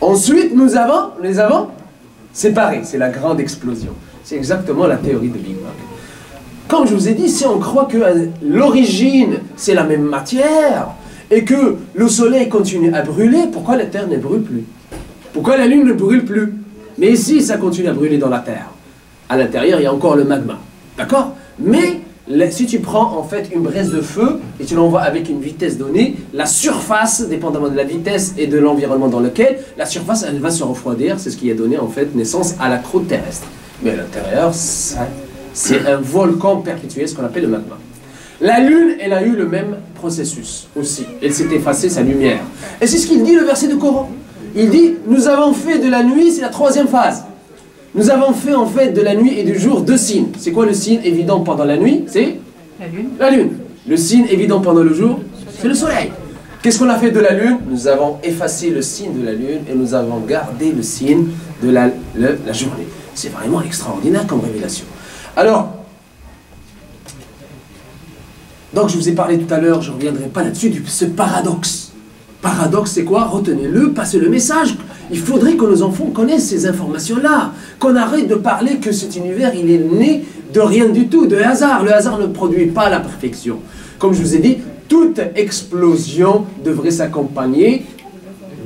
Ensuite, nous les avons séparés. C'est la grande explosion. C'est exactement la théorie de Big Bang. Comme je vous ai dit, si on croit que l'origine, c'est la même matière, et que le Soleil continue à brûler, pourquoi la Terre ne brûle plus? Pourquoi la Lune ne brûle plus? Mais ici, ça continue à brûler dans la Terre. À l'intérieur, il y a encore le magma. D'accord? Mais si tu prends en fait une braise de feu et tu l'envoies avec une vitesse donnée, la surface, dépendamment de la vitesse et de l'environnement dans lequel, la surface, elle va se refroidir. C'est ce qui a donné en fait naissance à la croûte terrestre. Mais à l'intérieur, c'est un volcan perpétuel, ce qu'on appelle le magma. La Lune, elle a eu le même processus aussi. Elle s'est effacée sa lumière. Et c'est ce qu'il dit le verset de Coran. Il dit, nous avons fait de la nuit, c'est la troisième phase. Nous avons fait en fait de la nuit et du jour deux signes. C'est quoi le signe évident pendant la nuit? C'est la Lune. La Lune. Le signe évident pendant le jour, c'est le Soleil. Qu'est-ce qu'on a fait de la Lune? Nous avons effacé le signe de la Lune et nous avons gardé le signe de la journée. C'est vraiment extraordinaire comme révélation. Alors, donc je vous ai parlé tout à l'heure, je ne reviendrai pas là-dessus, ce paradoxe. Paradoxe, c'est quoi? Retenez-le, passez le message. Il faudrait que nos enfants connaissent ces informations-là. Qu'on arrête de parler que cet univers, il est né de rien du tout, de hasard. Le hasard ne produit pas la perfection. Comme je vous ai dit, toute explosion devrait s'accompagner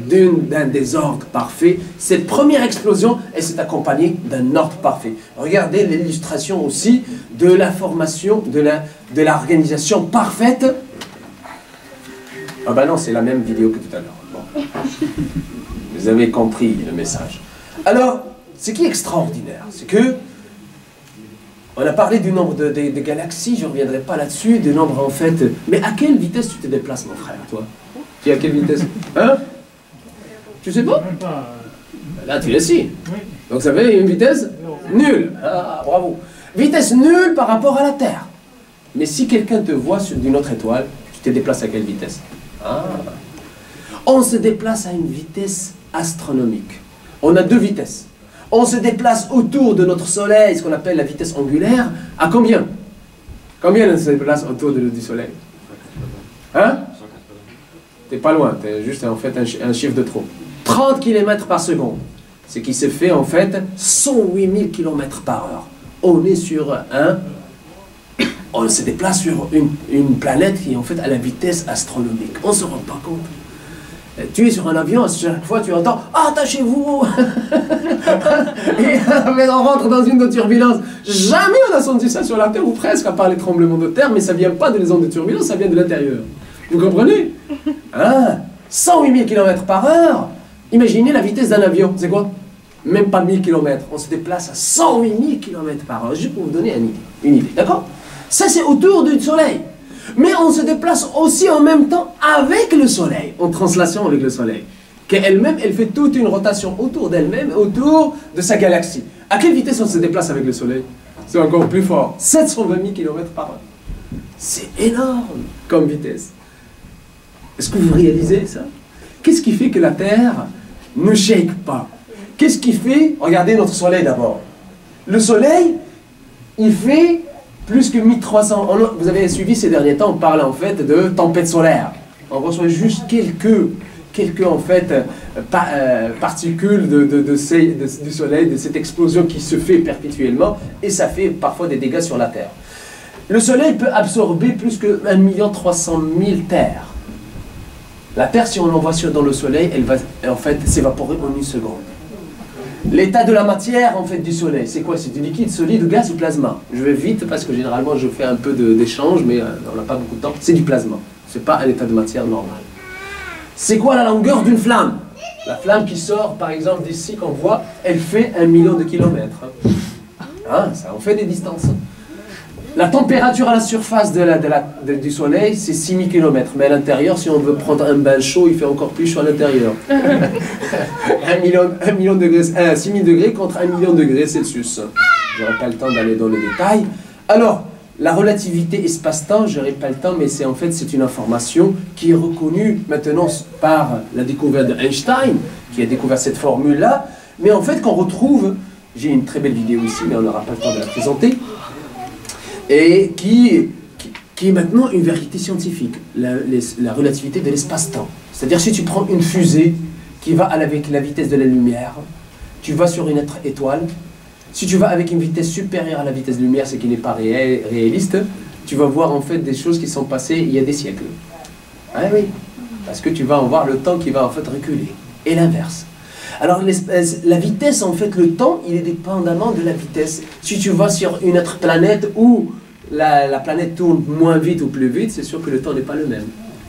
d'un désordre parfait. Cette première explosion, elle s'est accompagnée d'un ordre parfait. Regardez l'illustration aussi de la formation, de l'organisation parfaite. Ah ben non, c'est la même vidéo que tout à l'heure. Bon. Vous avez compris le message. Alors, ce qui est extraordinaire, c'est que on a parlé du nombre de galaxies, je ne reviendrai pas là-dessus, du nombre en fait. Mais à quelle vitesse tu te déplaces, mon frère, toi? Tu es à quelle vitesse? Hein? Tu sais pas? Là, tu es assis. Donc ça fait une vitesse nulle. Ah, bravo. Vitesse nulle par rapport à la Terre. Mais si quelqu'un te voit d'une autre étoile, tu te déplaces à quelle vitesse? Ah. On se déplace à une vitesse astronomique. On a deux vitesses. On se déplace autour de notre Soleil, ce qu'on appelle la vitesse angulaire, à combien? Combien on se déplace autour du Soleil? Hein? T'es pas loin, t'es juste en fait un chiffre de trop. 30 km par seconde. Ce qui se fait en fait 108 000 km par heure. On est sur on se déplace sur une planète qui est en fait à la vitesse astronomique. On ne se rend pas compte. Tu es sur un avion, à chaque fois tu entends « Attachez-vous » Mais on rentre dans une turbulence. Jamais on a senti ça sur la Terre, ou presque, à part les tremblements de terre, mais ça ne vient pas des ondes de turbulence, ça vient de l'intérieur. Vous comprenez? 108 000 km par heure. Imaginez la vitesse d'un avion, c'est quoi? Même pas 1000 km. On se déplace à 108 000 km par heure, juste pour vous donner une idée, d'accord? Ça c'est autour du Soleil. Mais on se déplace aussi en même temps avec le Soleil, en translation avec le Soleil. Qu'elle-même, elle fait toute une rotation autour d'elle-même, autour de sa galaxie. À quelle vitesse on se déplace avec le Soleil? C'est encore plus fort. 720 000 km par heure. C'est énorme comme vitesse. Est-ce que vous réalisez ça? Qu'est-ce qui fait que la Terre ne shake pas? Qu'est-ce qui fait? Regardez notre Soleil d'abord. Le Soleil, il fait plus que 1300. Vous avez suivi ces derniers temps, on parle en fait de tempête solaire. On reçoit juste quelques en fait, particules du Soleil, de cette explosion qui se fait perpétuellement, et ça fait parfois des dégâts sur la Terre. Le Soleil peut absorber plus que 1 300 000 terres. La Terre, si on l'envoie dans le Soleil, elle va en fait s'évaporer en une seconde. L'état de la matière en fait du Soleil, c'est quoi? C'est du liquide, solide, gaz ou plasma? Je vais vite parce que généralement je fais un peu d'échange, mais on n'a pas beaucoup de temps. C'est du plasma, c'est pas un état de matière normal. C'est quoi la longueur d'une flamme? La flamme qui sort par exemple d'ici qu'on voit, elle fait 1 million de kilomètres. Ça en fait des distances. La température à la surface du Soleil, c'est 6000 km. Mais à l'intérieur, si on veut prendre un bain chaud, il fait encore plus chaud à l'intérieur. 1 million de degrés, 6000 degrés contre 1 million de degrés Celsius. Je n'aurai pas le temps d'aller dans les détails. Alors, la relativité espace-temps, je n'aurai pas le temps, mais c'est en fait c'est une information qui est reconnue maintenant par la découverte d'Einstein, qui a découvert cette formule-là. Mais en fait, qu'on retrouve, j'ai une très belle vidéo ici, mais on n'aura pas le temps de la présenter. Et qui est maintenant une vérité scientifique, la relativité de l'espace-temps. C'est-à-dire si tu prends une fusée qui va avec la vitesse de la lumière, tu vas sur une autre étoile. Si tu vas avec une vitesse supérieure à la vitesse de la lumière, ce qui n'est pas réaliste, tu vas voir en fait des choses qui sont passées il y a des siècles. Ah oui, parce que tu vas en voir le temps qui va en fait reculer. Et l'inverse. Alors la vitesse, en fait, le temps, il est dépendamment de la vitesse. Si tu vas sur une autre planète où la planète tourne moins vite ou plus vite, c'est sûr que le temps n'est pas le même.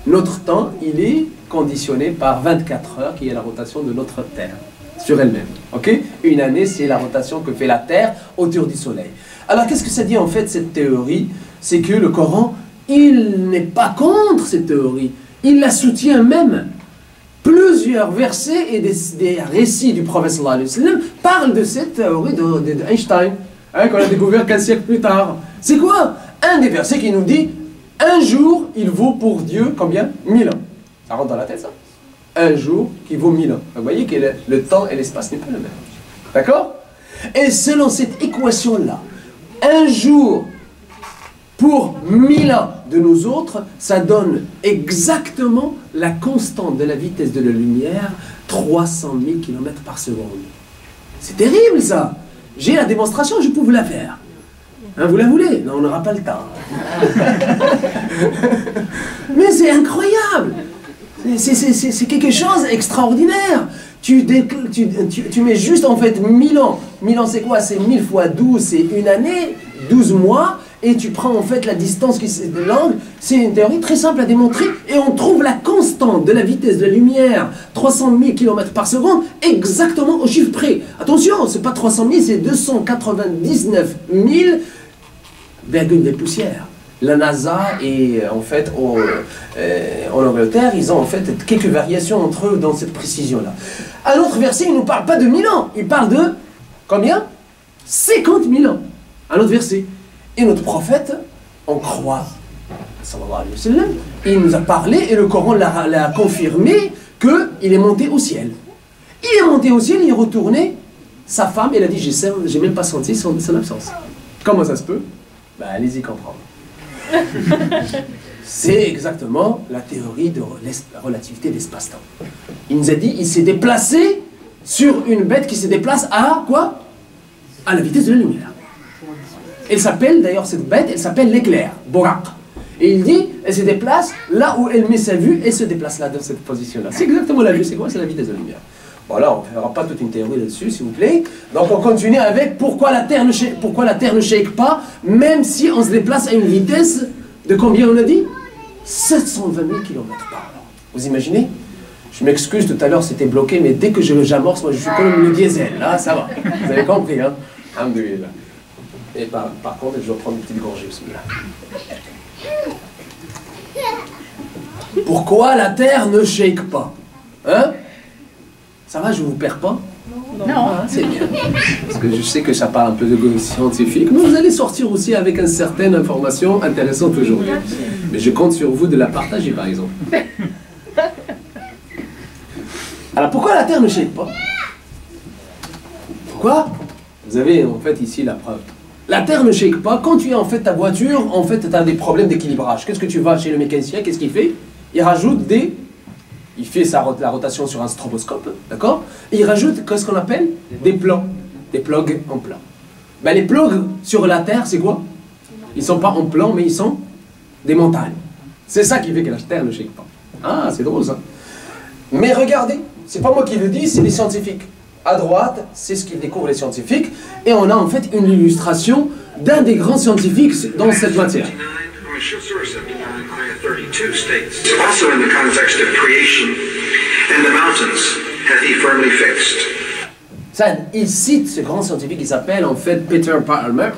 Notre temps, il est conditionné par 24 heures, qui est la rotation de notre Terre, sur elle-même. Okay? Une année, c'est la rotation que fait la Terre autour du Soleil. Alors, qu'est-ce que ça dit, en fait, cette théorie? C'est que le Coran, il n'est pas contre cette théorie. Il la soutient même. Plusieurs versets et des récits du prophète sallallahu alayhi wa sallam parlent de cette théorie d'Einstein, hein, qu'on a découvert 15 siècles plus tard. C'est quoi? Un des versets qui nous dit un jour, il vaut pour Dieu combien? 1000 ans. Ça rentre dans la tête, ça? Un jour qui vaut 1000 ans. Vous voyez que le temps et l'espace n'est pas le même. D'accord? Et selon cette équation-là, un jour pour 1000 ans de nous autres, ça donne exactement la constante de la vitesse de la lumière, 300 000 km par seconde. C'est terrible, ça. J'ai la démonstration, je peux vous la faire. Hein, vous la voulez? Non, on n'aura pas le temps. Mais c'est incroyable. C'est quelque chose d'extraordinaire. Tu mets juste en fait 1000 ans. 1000 ans, c'est quoi? C'est 1000 fois 12, c'est une année, 12 mois. Et tu prends en fait la distance de l'angle. C'est une théorie très simple à démontrer. Et on trouve la constante de la vitesse de la lumière, 300 000 km par seconde, exactement au chiffre près. Attention, c'est pas 300 000, c'est 299 000 virgule des poussières. La NASA et en fait en Angleterre, ils ont en fait quelques variations entre eux dans cette précision-là. Un autre verset, il ne nous parle pas de 1000 ans, il parle de combien? 50 000 ans. Un autre verset. Et notre prophète, on croit, sallallahu alayhi wa sallam, il nous a parlé et le Coran l'a confirmé qu'il est monté au ciel. Il est monté au ciel, il est retourné, sa femme, elle a dit, j'ai même pas senti son absence. Comment ça se peut? Ben, allez-y comprendre. C'est exactement la théorie de la relativité d'espace-temps. Il nous a dit, il s'est déplacé sur une bête qui se déplace à quoi? À la vitesse de la lumière. Elle s'appelle, d'ailleurs cette bête, elle s'appelle l'éclair, Borak. Et il dit, elle se déplace là où elle met sa vue, elle se déplace là dans cette position-là. C'est exactement la vue, c'est quoi? C'est la vitesse de la lumière. Bon là, on ne fera pas toute une théorie là-dessus, s'il vous plaît. Donc on continue avec pourquoi la Terre ne shake pas, même si on se déplace à une vitesse de combien on a dit? 720 000 km par heure. Vous imaginez? Je m'excuse, tout à l'heure c'était bloqué, mais dès que j'amorce, moi je suis comme le diesel, là, ça va. Vous avez compris, hein? Alhamdoulilah. Et par contre, je vais prendre une petite gorgée, bismillah. Pourquoi la Terre ne shake pas? Hein? Ça va, je ne vous perds pas? Non. Ah, c'est bien. Parce que je sais que ça parle un peu de scientifique, mais vous allez sortir aussi avec une certaine information intéressante aujourd'hui. Mais je compte sur vous de la partager, par exemple. Alors, pourquoi la Terre ne shake pas? Pourquoi? Vous avez en fait ici la preuve. La Terre ne shake pas. Quand tu as en fait ta voiture, en fait tu as des problèmes d'équilibrage. Qu'est-ce que tu vas chez le mécanicien? Qu'est-ce qu'il fait? Il rajoute des... Il fait la rotation sur un stroboscope, d'accord? Et il rajoute ce qu'on appelle des plans. Des plugs en plan. Ben, les plugs sur la Terre, c'est quoi? Ils ne sont pas en plan, mais ils sont des montagnes. C'est ça qui fait que la Terre ne shake pas. Ah, c'est drôle ça. Mais regardez, c'est pas moi qui le dis, c'est les scientifiques. À droite, c'est ce qu'ils découvrent les scientifiques. Et on a en fait une illustration d'un des grands scientifiques dans cette matière. Ça, il cite ce grand scientifique qui s'appelle en fait Peter Palmer.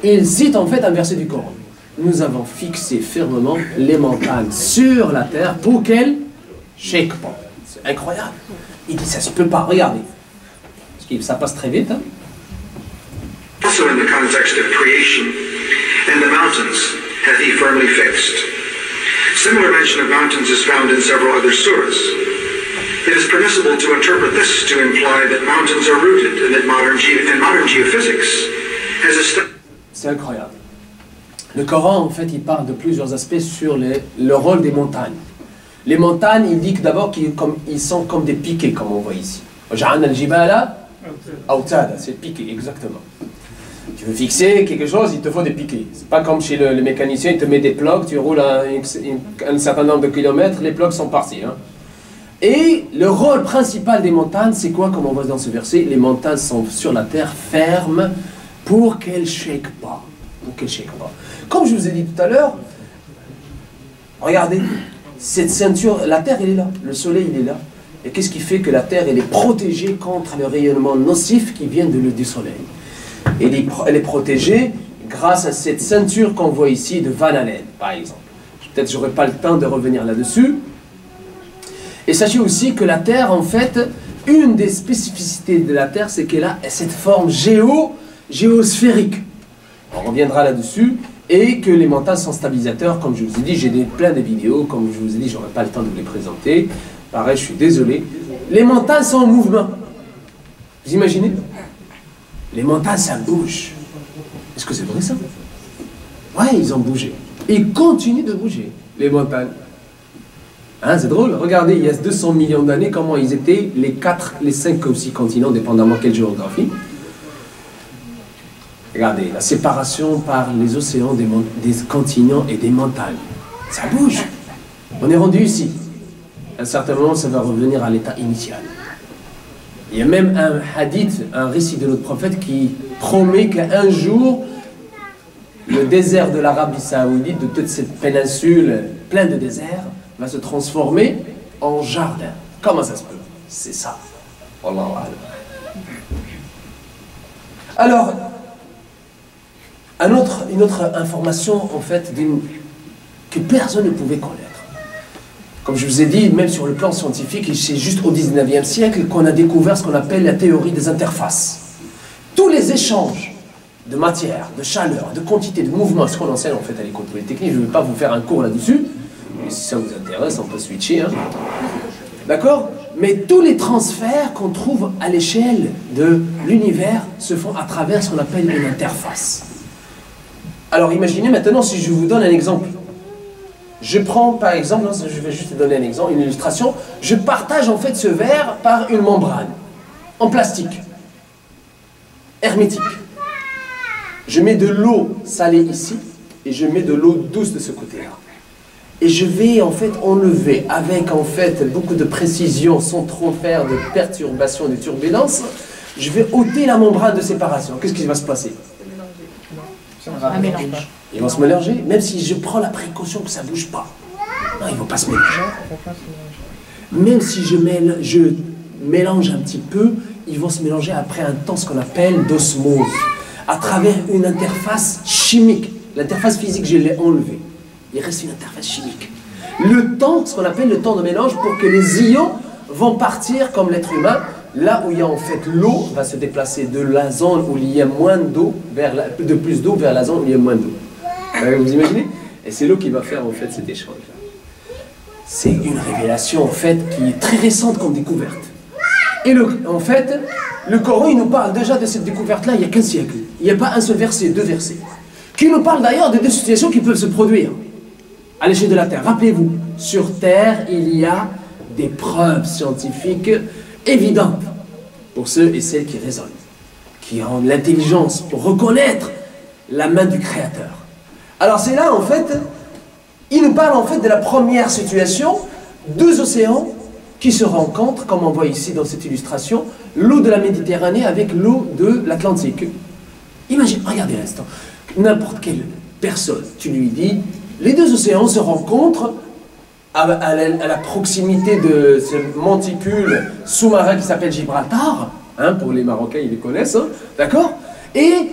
Il cite en fait un verset du Coran. Nous avons fixé fermement les montagnes sur la terre pour qu'elles shake pas. C'est incroyable. Il dit ça se peut pas. Regardez. Parce que ça passe très vite. Hein? Also in the context of creation and the mountains hath he firmly fixed. Similar mention of mountains is found in several other surahs. It is permissible to interpret this to imply that mountains are rooted and that modern geophysics has established. C'est incroyable. Le Coran, en fait, il parle de plusieurs aspects sur le rôle des montagnes. Les montagnes, il dit que d'abord qu'ils sont comme des piquets, comme on voit ici. Ja'alna al-jibala awtada, c'est piqué, exactement. Tu veux fixer quelque chose, il te faut des piquets. C'est pas comme chez le mécanicien, il te met des plugs, tu roules un certain nombre de kilomètres, les plugs sont partis. Hein. Et le rôle principal des montagnes, c'est quoi, comme on voit dans ce verset? Les montagnes sont sur la terre fermes pour qu'elles ne shake pas. Comme je vous ai dit tout à l'heure, regardez, cette ceinture, la terre elle est là, le soleil il est là. Et qu'est-ce qui fait que la terre elle est protégée contre le rayonnement nocif qui vient du soleil? Et elle est protégée grâce à cette ceinture qu'on voit ici de Van Allen, par exemple. Peut-être j'aurai pas le temps de revenir là-dessus. Et sachez aussi que la Terre, en fait, une des spécificités de la Terre, c'est qu'elle a cette forme géosphérique. On reviendra là-dessus. Et que les montagnes sont stabilisateurs, comme je vous ai dit, j'ai plein de vidéos, comme je vous ai dit, j'aurai pas le temps de vous les présenter. Pareil, je suis désolé. Les montagnes sont en mouvement. Vous imaginez? Les montagnes, ça bouge. Est-ce que c'est vrai ça? Ouais, ils ont bougé. Ils continuent de bouger, les montagnes. Hein, c'est drôle. Regardez, il y a 200 millions d'années, comment ils étaient, les 4, les 5 ou 6 continents, dépendamment de quelle géographie. Regardez, la séparation par les océans des continents et des montagnes. Ça bouge. On est rendu ici. À un certain moment, ça va revenir à l'état initial. Il y a même un hadith, un récit de notre prophète qui promet qu'un jour, le désert de l'Arabie Saoudite, de toute cette péninsule pleine de déserts, va se transformer en jardin. Comment ça se peut? C'est ça. Wallahu a'lam. Alors, une autre information, en fait, que personne ne pouvait connaître. Comme je vous ai dit, même sur le plan scientifique, c'est juste au 19e siècle qu'on a découvert ce qu'on appelle la théorie des interfaces. Tous les échanges de matière, de chaleur, de quantité, de mouvement, ce qu'on enseigne en fait à l'école polytechnique, je ne vais pas vous faire un cours là-dessus, mais si ça vous intéresse, on peut switcher. Hein. D'accord? Mais tous les transferts qu'on trouve à l'échelle de l'univers se font à travers ce qu'on appelle une interface. Alors imaginez maintenant si je vous donne un exemple. Je prends par exemple, je vais juste donner un exemple, une illustration. Je partage en fait ce verre par une membrane en plastique, hermétique. Je mets de l'eau salée ici et je mets de l'eau douce de ce côté-là. Et je vais en fait enlever avec en fait beaucoup de précision sans trop faire de perturbation, de turbulence. Je vais ôter la membrane de séparation. Qu'est-ce qui va se passer? Un mélange. Ils vont se mélanger, même si je prends la précaution que ça ne bouge pas. Non, ils ne vont pas se mélanger. Même si je mélange un petit peu, ils vont se mélanger après un temps, ce qu'on appelle d'osmose, à travers une interface chimique. L'interface physique, je l'ai enlevée. Il reste une interface chimique. Le temps, ce qu'on appelle le temps de mélange, pour que les ions vont partir comme l'être humain, là où il y a en fait l'eau, va se déplacer de la zone où il y a moins d'eau, de plus d'eau vers la zone où il y a moins d'eau. Vous imaginez? Et c'est l'eau qui va faire en fait cet échange. C'est une révélation en fait qui est très récente comme découverte. Et en fait, le Coran il nous parle déjà de cette découverte-là il y a 15 siècles. Il n'y a pas un seul verset, 2 versets. Qui nous parle d'ailleurs de 2 situations qui peuvent se produire à l'échelle de la Terre. Rappelez-vous, sur Terre, il y a des preuves scientifiques évidentes pour ceux et celles qui raisonnent, qui ont l'intelligence pour reconnaître la main du Créateur. Alors c'est là, en fait, il nous parle en fait de la première situation, 2 océans qui se rencontrent, comme on voit ici dans cette illustration, l'eau de la Méditerranée avec l'eau de l'Atlantique. Imagine, regardez l'instant, n'importe quelle personne, tu lui dis, les 2 océans se rencontrent à la proximité de ce monticule sous-marin qui s'appelle Gibraltar, hein, pour les Marocains, ils les connaissent, hein, d'accord? Et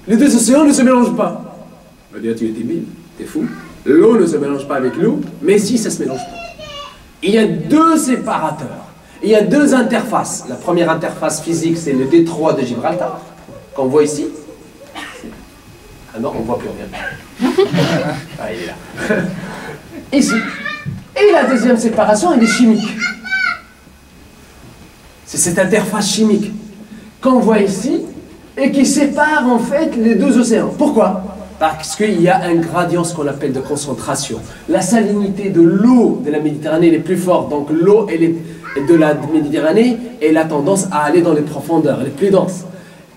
les 2 océans ne se mélangent pas. On va dire, tu es débile, t'es fou. L'eau ne se mélange pas avec l'eau, mais si, ça se mélange pas. Il y a 2 séparateurs. Il y a 2 interfaces. La première interface physique, c'est le détroit de Gibraltar, qu'on voit ici. Ah non, on ne voit plus rien. Ah, il est là. Ici. Et la deuxième séparation, elle est chimique. C'est cette interface chimique qu'on voit ici et qui sépare en fait les 2 océans. Pourquoi? Parce qu'il y a un gradient, ce qu'on appelle de concentration. La salinité de l'eau de la Méditerranée elle est plus forte. Donc l'eau de la Méditerranée elle a tendance à aller dans les profondeurs, elle est plus dense.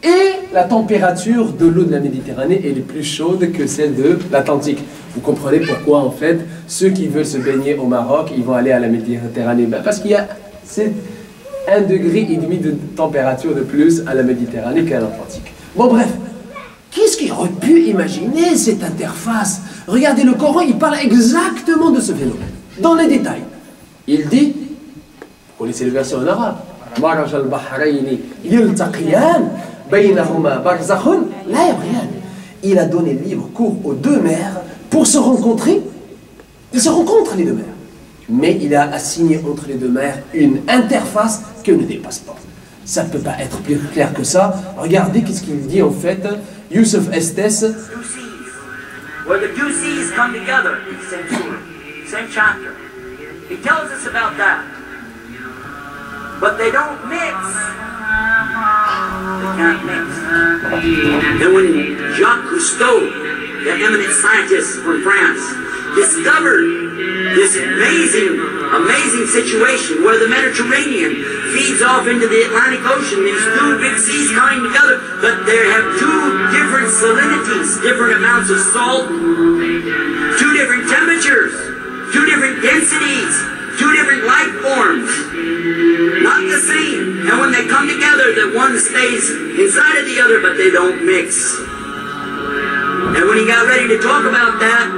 Et la température de l'eau de la Méditerranée elle est plus chaude que celle de l'Atlantique. Vous comprenez pourquoi en fait ceux qui veulent se baigner au Maroc, ils vont aller à la Méditerranée. Parce qu'il y a 1,5 degré de température de plus à la Méditerranée qu'à l'Atlantique. Bon bref, qu'est-ce qu'il aurait pu imaginer cette interface? Regardez le Coran, il parle exactement de ce phénomène, dans les détails. Il dit, vous connaissez le verset en arabe, Maraj al-Bahrayni yultaqiyan baynahuma barzakhun la yabghiyan. Il a donné libre cours aux deux mers pour se rencontrer. Ils se rencontrent les deux mers. Mais il a assigné entre les deux mers une interface que ne dépasse pas. Ça ne peut pas être plus clair que ça. Regardez qu'est-ce qu'il dit en fait. Youssef Estes. Where the two seas come together, same surah, same chapter. He tells us about that. But they don't mix. They can't mix. And when Jacques Cousteau, the eminent scientist from France, discovered this amazing situation where the Mediterranean feeds off into the Atlantic Ocean, these two big seas coming together, but they have two different salinities, different amounts of salt, two different temperatures, two different densities, two different life forms, not the same. And when they come together, the one stays inside of the other, but they don't mix. And when he got ready to talk about that,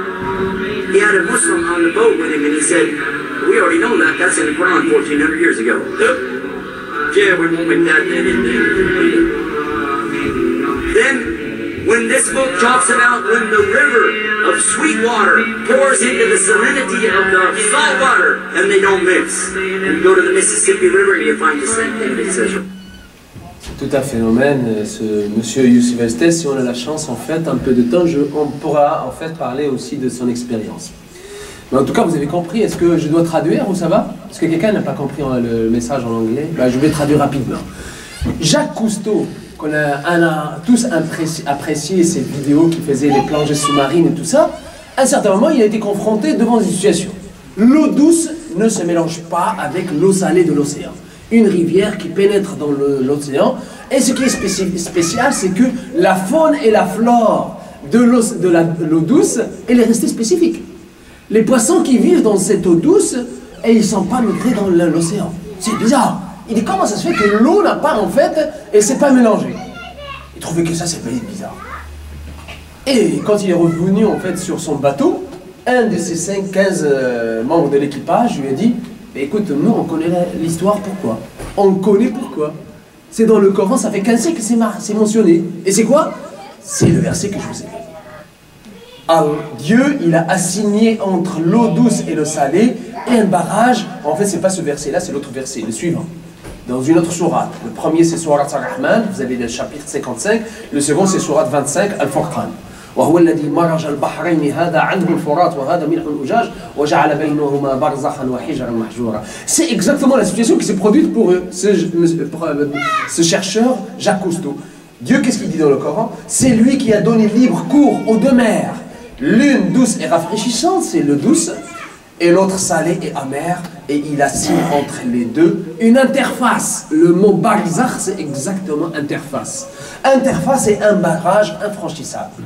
he had a Muslim on the boat with him, and he said, we already know that, that's in the Quran 1400 years ago. Yeah, we won't make that then. Then, when this book talks about when the river of sweet water pours into the salinity of the salt water, and they don't mix. And you go to the Mississippi River, and you find the same thing that it says. Tout un phénomène, ce monsieur Youssef Estes, si on a la chance, en fait, un peu de temps, on pourra en fait parler aussi de son expérience. Mais en tout cas, vous avez compris, est-ce que je dois traduire ou ça va? Est-ce que quelqu'un n'a pas compris le message en anglais? Je vais traduire rapidement. Jacques Cousteau, qu'on a tous apprécié ces vidéos qui faisaient les plongées sous-marines et tout ça, à un certain moment, il a été confronté devant une situation. L'eau douce ne se mélange pas avec l'eau salée de l'océan. Une rivière qui pénètre dans l'océan. Et ce qui est spécial, c'est que la faune et la flore de l'eau douce, elle est restée spécifique. Les poissons qui vivent dans cette eau douce, et ils ne sont pas migrés dans l'océan. C'est bizarre. Il dit comment ça se fait que l'eau n'a pas en fait, et c'est pas mélangé. Il trouvait que ça c'est bizarre. Et quand il est revenu en fait sur son bateau, un de ses 15 membres de l'équipage lui a dit, écoute, nous on connaît l'histoire, pourquoi? On connaît pourquoi. C'est dans le Coran, ça fait 15 siècles que c'est mentionné. Et c'est quoi? C'est le verset que je vous ai dit. Alors, Dieu, il a assigné entre l'eau douce et l'eau salée et un barrage. En fait, c'est pas ce verset-là, c'est l'autre verset, le suivant. Dans une autre sourate. Le premier, c'est sourate Ar-Rahman, vous avez le chapitre 55. Le second, c'est sourate 25, Al-Furqan. وهو الذي مرج البحرين هذا عذب الفرات وهذا ملح أجاج وجعل بينهما برزخا وحجرا محجورا. C'est exactement la situation qui s'est produite pour ce chercheur Jacques Cousteau. Dieu, qu'est-ce qu'il dit dans le Coran? C'est lui qui a donné libre cours aux deux mers. L'une douce et rafraîchissante, c'est l'eau douce, et l'autre salée et amère, et il assigne entre les deux une interface. Le mot barzakh, c'est exactement interface. Interface est un barrage infranchissable.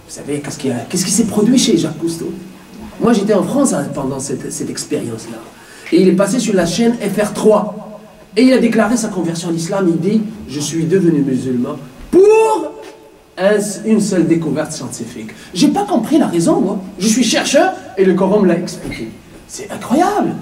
Vous savez, qu'est-ce qui s'est produit chez Jacques Cousteau? Moi, j'étais en France pendant cette expérience-là. Et il est passé sur la chaîne FR3. Et il a déclaré sa conversion à l'islam. Il dit, je suis devenu musulman pour une seule découverte scientifique. J'ai pas compris la raison, moi. Je suis chercheur et le Coran me l'a expliqué. C'est incroyable.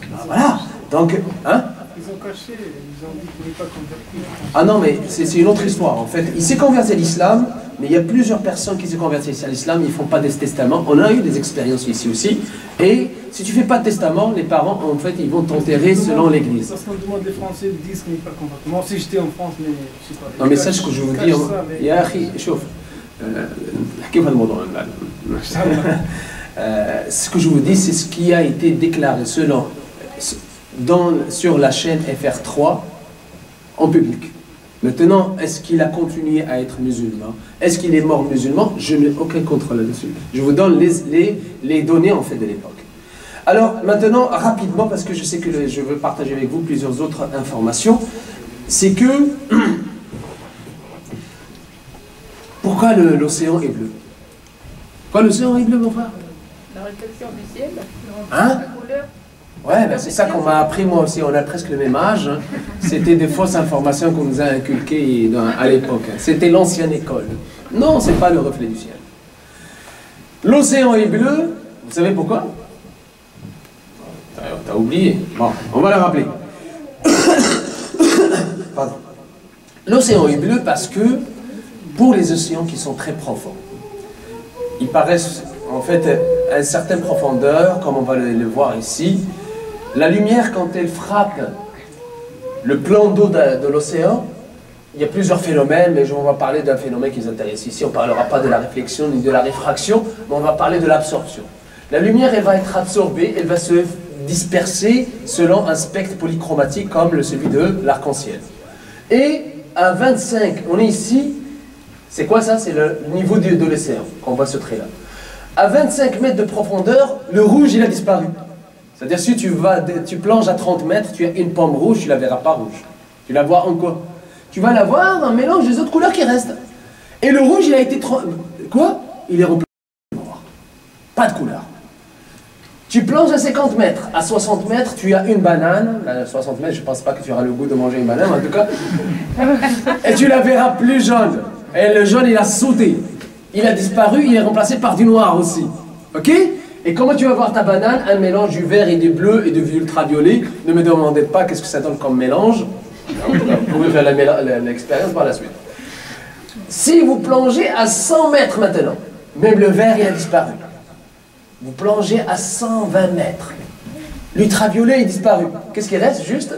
Ben, voilà. Donc, hein? Ils ont caché, ils ont dit qu'ils ne voulaient pas convertir. Ah non, mais c'est une autre histoire. En fait, il s'est converti à l'islam, mais il y a plusieurs personnes qui se convertissent à l'islam, ils ne font pas des testaments. On a eu des expériences ici aussi. Et si tu ne fais pas de testament, les parents, en fait, ils vont t'enterrer selon l'église. Parce qu'on demande, les Français disent qu'ils ne sont pas convertis. Moi aussi, j'étais en France, mais je ne sais pas. Non, mais sache ce que je vous dis. Il y a ce que je vous dis, c'est ce qui a été déclaré sur la chaîne FR3 en public. Maintenant, est-ce qu'il a continué à être musulman? Est-ce qu'il est mort musulman? Je n'ai aucun contrôle là-dessus. Je vous donne les données en fait de l'époque. Alors maintenant, rapidement, parce que je sais que je veux partager avec vous plusieurs autres informations, c'est que pourquoi l'océan est bleu? Pourquoi l'océan est bleu, mon frère? La réflexion du ciel, Hein? la couleur. Ouais, ben c'est ça qu'on m'a appris moi aussi, on a presque le même âge. Hein. C'était des fausses informations qu'on nous a inculquées à l'époque. C'était l'ancienne école. Non, c'est pas le reflet du ciel. L'océan est bleu, vous savez pourquoi? T'as oublié. Bon, on va le rappeler. Pardon. L'océan est bleu parce que, pour les océans qui sont très profonds, ils paraissent en fait à une certaine profondeur, comme on va le voir ici. La lumière, quand elle frappe le plan d'eau de l'océan, il y a plusieurs phénomènes, mais on va parler d'un phénomène qui nous intéresse ici. On ne parlera pas de la réflexion ni de la réfraction, mais on va parler de l'absorption. La lumière, elle va être absorbée, elle va se disperser selon un spectre polychromatique comme celui de l'arc-en-ciel. Et à 25, on est ici, c'est quoi ça? C'est le niveau de l'océan qu'on voit ce trait-là. À 25 mètres de profondeur, le rouge, il a disparu. C'est-à-dire, si tu plonges à 30 mètres, tu as une pomme rouge, tu ne la verras pas rouge. Tu la vois en quoi? Tu vas la voir en mélange des autres couleurs qui restent. Et le rouge, il a été... Quoi? Il est remplacé par noir. Pas de couleur. Tu plonges à 50 mètres. À 60 mètres, tu as une banane. À 60 mètres, je ne pense pas que tu auras le goût de manger une banane, en tout cas. Et tu la verras plus jaune. Et le jaune, il a sauté. Il a disparu, il est remplacé par du noir aussi. Ok? Et comment tu vas voir ta banane? Un mélange du vert et du bleu et du ultraviolet. Ne me demandez pas qu'est-ce que ça donne comme mélange. Vous pouvez faire l'expérience par la suite. Si vous plongez à 100 mètres maintenant, même le vert il a disparu. Vous plongez à 120 mètres. L'ultraviolet est disparu. Qu'est-ce qui reste juste?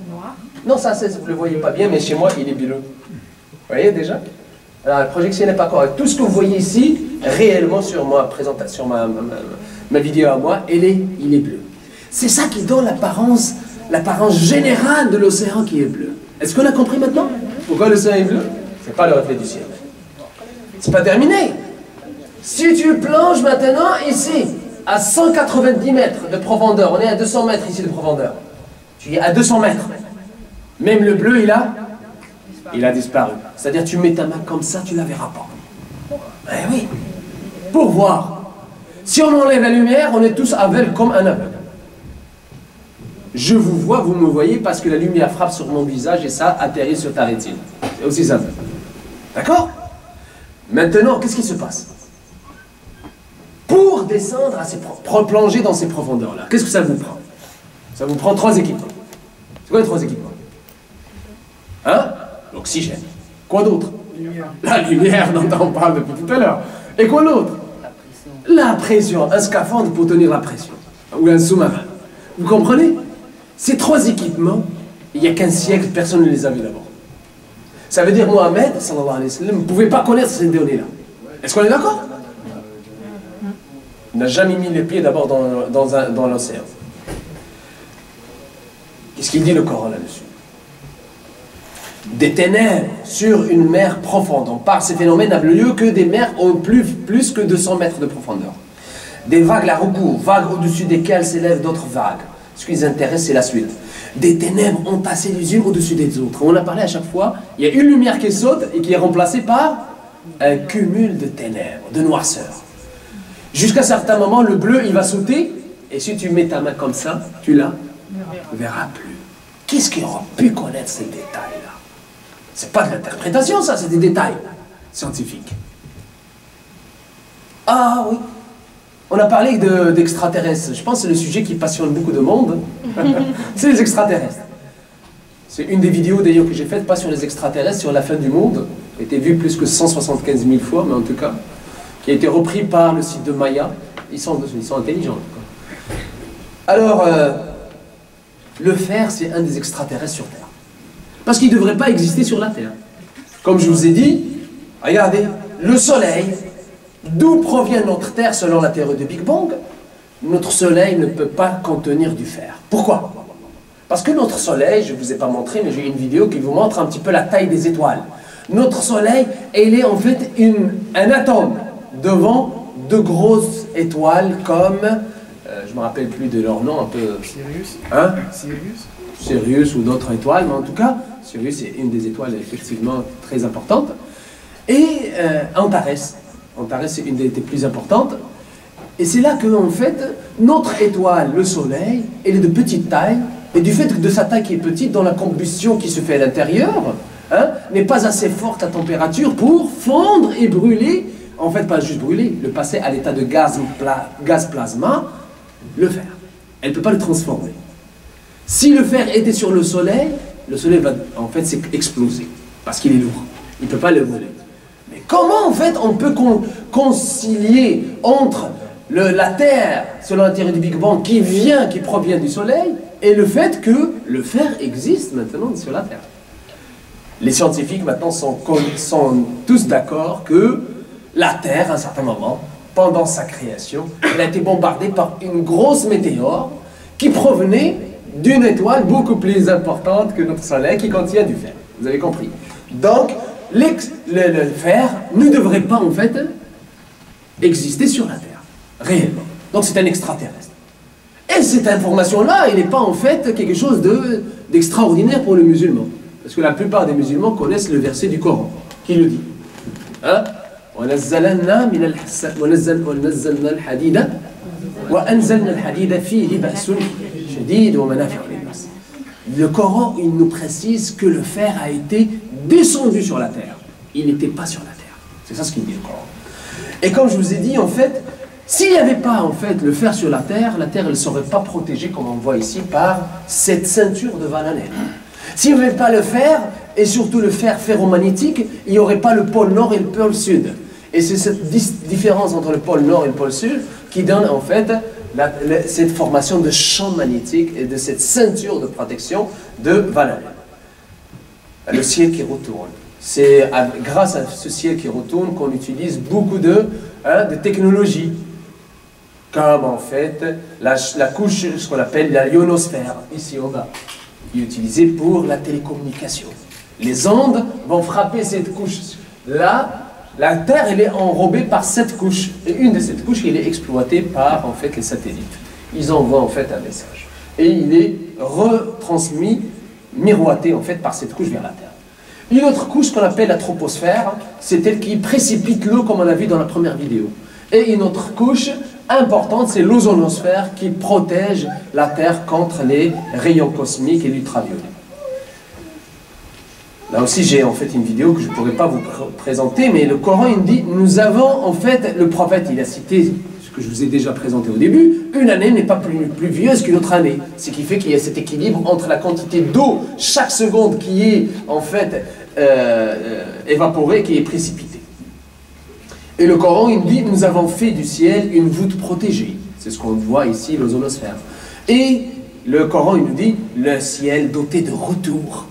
Noir. Non, ça vous ne le voyez pas bien, mais chez moi il est bleu. Vous voyez déjà? Alors, la projection n'est pas correcte. Tout ce que vous voyez ici, réellement sur ma présentation, ma vidéo à moi, il est bleu. C'est ça qui donne l'apparence générale de l'océan qui est bleu. Est-ce qu'on a compris maintenant? Pourquoi l'océan est bleu? C'est pas le reflet du ciel. C'est pas terminé. Si tu plonges maintenant ici, à 190 mètres de profondeur, on est à 200 mètres ici de profondeur. Tu es à 200 mètres. Même le bleu, il a disparu. C'est-à-dire, tu mets ta main comme ça, tu ne la verras pas. Eh oui. Pour voir. Si on enlève la lumière, on est tous aveugles comme un aveugle. Je vous vois, vous me voyez, parce que la lumière frappe sur mon visage et ça atterrit sur ta rétine. C'est aussi simple. D'accord? Maintenant, qu'est-ce qui se passe? Pour descendre, plonger dans ces profondeurs-là, qu'est-ce que ça vous prend? Ça vous prend 3 équipements. C'est quoi les 3 équipements? Hein? L'oxygène. Quoi d'autre? La lumière dont on parle depuis tout à l'heure. Et quoi d'autre? La pression. Un scaphandre pour tenir la pression. Ou un sous-marin. Vous comprenez? Ces 3 équipements, il n'y a qu'un siècle, personne ne les a vus d'abord. Ça veut dire Mohamed, sallallahu alayhi wa sallam, ne pouvait pas connaître ces données-là. Est-ce qu'on est d'accord? Il n'a jamais mis les pieds d'abord dans l'océan. Qu'est-ce qu'il dit le Coran là-dessus? Des ténèbres sur une mer profonde. On parle, ces phénomènes n'ont lieu que des mers ont plus que 200 mètres de profondeur. Des vagues la recourent, vagues au-dessus desquelles s'élèvent d'autres vagues. Ce qui les intéresse, c'est la suite. Des ténèbres entassées les unes au-dessus des autres. On a parlé à chaque fois, il y a une lumière qui saute et qui est remplacée par un cumul de ténèbres, de noirceur. Jusqu'à un certain moment, le bleu, il va sauter, et si tu mets ta main comme ça, tu la verras plus. Qu'est-ce qui aurait pu connaître ces détails-là? C'est pas de l'interprétation, ça, c'est des détails scientifiques. Ah oui, on a parlé d'extraterrestres. Je pense que c'est le sujet qui passionne beaucoup de monde. C'est les extraterrestres. C'est une des vidéos d'ailleurs que j'ai faites, pas sur les extraterrestres, sur la fin du monde. A été vue plus que 175 000 fois, mais en tout cas, qui a été repris par le site de Maya. Ils sont intelligents. Alors, le fer, c'est un des extraterrestres sur Terre. Parce qu'il ne devrait pas exister sur la Terre. Comme je vous ai dit, regardez, le Soleil, d'où provient notre Terre selon la théorie de Big Bang? Notre Soleil ne peut pas contenir du fer. Pourquoi? Parce que notre soleil, je ne vous ai pas montré, mais j'ai une vidéo qui vous montre un petit peu la taille des étoiles. Notre soleil, il est en fait un atome devant de grosses étoiles comme, je ne me rappelle plus de leur nom, un peu... Sirius. Hein? Sirius. Sirius ou d'autres étoiles, mais en tout cas, Sirius est une des étoiles effectivement très importantes. Et Antares. Antares est une des plus importantes. Et c'est là que, en fait, notre étoile, le Soleil, elle est de petite taille. Et du fait de sa taille qui est petite, dans la combustion qui se fait à l'intérieur, hein, n'est pas assez forte la température pour fondre et brûler, en fait pas juste brûler, le passer à l'état de gaz plasma, le fer. Elle ne peut pas le transformer. Si le fer était sur le Soleil va en fait exploser, parce qu'il est lourd. Il ne peut pas le brûler. Mais comment en fait on peut concilier entre la Terre, selon la théorie du Big Bang, qui provient du Soleil, et le fait que le fer existe maintenant sur la Terre? Les scientifiques maintenant sont tous d'accord que la Terre, à un certain moment, pendant sa création, elle a été bombardée par une grosse météore qui provenait d'une étoile beaucoup plus importante que notre Soleil, qui contient du fer. Vous avez compris? Donc, le fer ne devrait pas, en fait, exister sur la Terre, réellement. Donc, c'est un extraterrestre. Et cette information-là, elle n'est pas, en fait, quelque chose d'extraordinaire pour le musulman. Parce que la plupart des musulmans connaissent le verset du Coran, qui le dit. Hein? وَنَزَّلْنَا وَنَزَّلْنَا الْحَدِيدَ وَأَنزَلْنَا الْحَدِيدَ فِيهِ بَأْسٌ شَدِيدٌ وَمَنَافِعُ لِلنَّاسِ. Le Coran, il nous précise que le fer a été descendu sur la terre. Il n'était pas sur la terre. C'est ça ce qu'il dit le Coran. Et comme je vous ai dit, en fait, s'il n'y avait pas en fait le fer sur la terre elle ne serait pas protégée, comme on voit ici, par cette ceinture de Van Allen. S'il n'y avait pas le fer, et surtout le fer ferromagnétique, il n'y aurait pas le pôle nord et le pôle sud. Et c'est cette différence entre le pôle nord et le pôle sud qui donne en fait cette formation de champ magnétique et de cette ceinture de protection de Van Allen. Le ciel qui retourne. C'est grâce à ce ciel qui retourne qu'on utilise beaucoup de technologies. Comme en fait la couche, ce qu'on appelle la ionosphère, ici en bas, qui est utilisée pour la télécommunication. Les ondes vont frapper cette couche. Là, la Terre, elle est enrobée par cette couche. Et une de ces couches, elle est exploitée par en fait les satellites. Ils envoient en fait un message. Et il est retransmis, miroité en fait par cette couche vers la Terre. Une autre couche qu'on appelle la troposphère, c'est elle qui précipite l'eau comme on a vu dans la première vidéo. Et une autre couche importante, c'est l'ozonosphère qui protège la Terre contre les rayons cosmiques et l'ultraviolet. Là aussi, j'ai en fait une vidéo que je ne pourrais pas vous présenter, mais le Coran, il dit, nous avons en fait, le prophète, il a cité ce que je vous ai déjà présenté au début, une année n'est pas plus vieuse qu'une autre année. Ce qui fait qu'il y a cet équilibre entre la quantité d'eau chaque seconde qui est en fait évaporée, qui est précipitée. Et le Coran, il dit, nous avons fait du ciel une voûte protégée. C'est ce qu'on voit ici, l'ozonosphère. Et le Coran, il nous dit, le ciel doté de retour.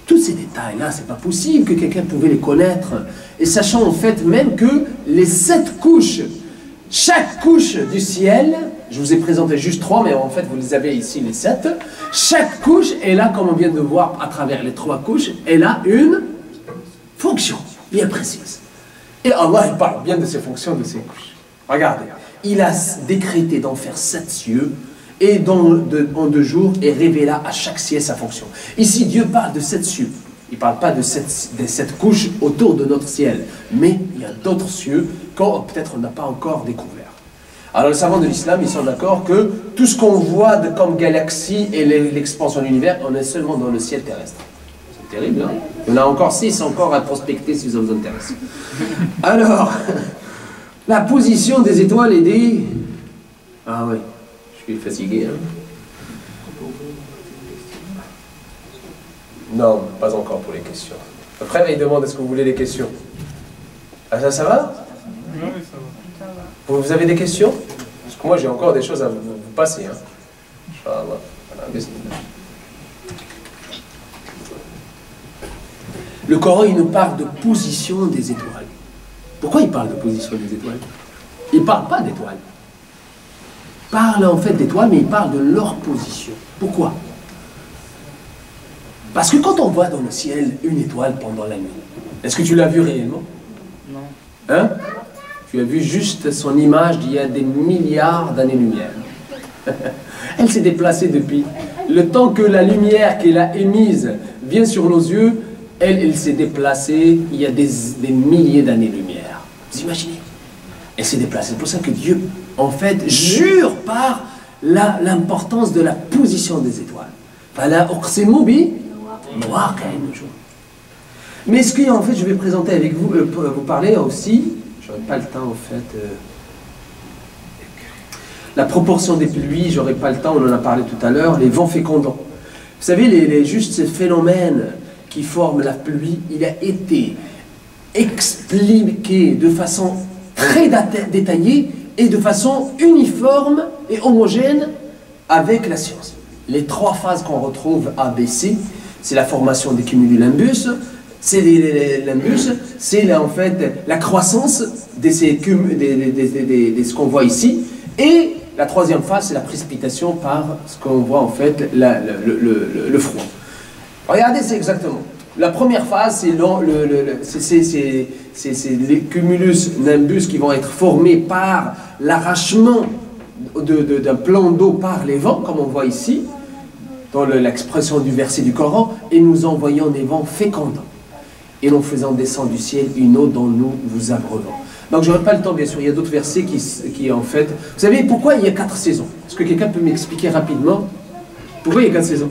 Tous ces détails-là, c'est pas possible que quelqu'un pouvait les connaître. Et sachant en fait même que les 7 couches, chaque couche du ciel, je vous ai présenté juste 3, mais en fait vous les avez ici les 7. Chaque couche est là, comme on vient de voir à travers les 3 couches, elle a une fonction bien précise. Et Allah, il parle bien de ces fonctions de ces couches. Regardez, il a décrété d'en faire 7 cieux, et en 2 jours, et révéla à chaque ciel sa fonction. Ici, Dieu parle de 7 cieux. Il ne parle pas des 7 couches autour de notre ciel. Mais il y a d'autres cieux qu'on peut-être n'a pas encore découvert. Alors les savants de l'islam, ils sont d'accord que tout ce qu'on voit comme galaxie et l'expansion de l'univers, on est seulement dans le ciel terrestre. C'est terrible, hein? Il y en a encore 6 encore à prospecter si ça vous intéresse. Alors, la position des étoiles et des... Ah oui. Je suis fatigué, hein? Non, pas encore pour les questions. Après, il demande est-ce que vous voulez des questions? Ah, ça va? Oui, ça va. Vous avez des questions? Parce que moi, j'ai encore des choses à vous passer. Hein? Inch'Allah. Le Coran, il nous parle de position des étoiles. Pourquoi il parle de position des étoiles? Il ne parle pas d'étoiles. Il parle en fait d'étoiles, mais il parle de leur position. Pourquoi? Parce que quand on voit dans le ciel une étoile pendant la nuit, est-ce que tu l'as vue réellement? Non. Hein? Tu as vu juste son image d'il y a des milliards d'années-lumière. Elle s'est déplacée depuis. Le temps que la lumière qu'elle a émise vient sur nos yeux, elle s'est déplacée il y a des milliers d'années-lumière. Vous imaginez? Elle s'est déplacée. C'est pour ça que Dieu, en fait, jure par l'importance de la position des étoiles. Mais ce que, en fait, je vais présenter avec vous, vous parler aussi, j'aurais pas le temps, en fait, la proportion des pluies, j'aurais pas le temps, on en a parlé tout à l'heure, les vents fécondants. Vous savez, juste ces phénomènes qui forment la pluie, il a été expliqué de façon très détaillée et de façon uniforme et homogène avec la science. Les trois phases qu'on retrouve A, B, C, c'est la formation des cumulonimbus, c'est en fait la croissance de ce qu'on voit ici, et la troisième phase, c'est la précipitation par ce qu'on voit en fait, le froid. Regardez, c'est exactement. La première phase, c'est les cumulus nimbus qui vont être formés par l'arrachement d'un plan d'eau par les vents, comme on voit ici, dans l'expression du verset du Coran, et nous envoyons des vents fécondants, et nous faisant descendre du ciel une eau dont nous vous abreuvons. Donc je n'aurai pas le temps, bien sûr, il y a d'autres versets qui en fait... Vous savez pourquoi il y a 4 saisons? Est-ce que quelqu'un peut m'expliquer rapidement pourquoi il y a 4 saisons?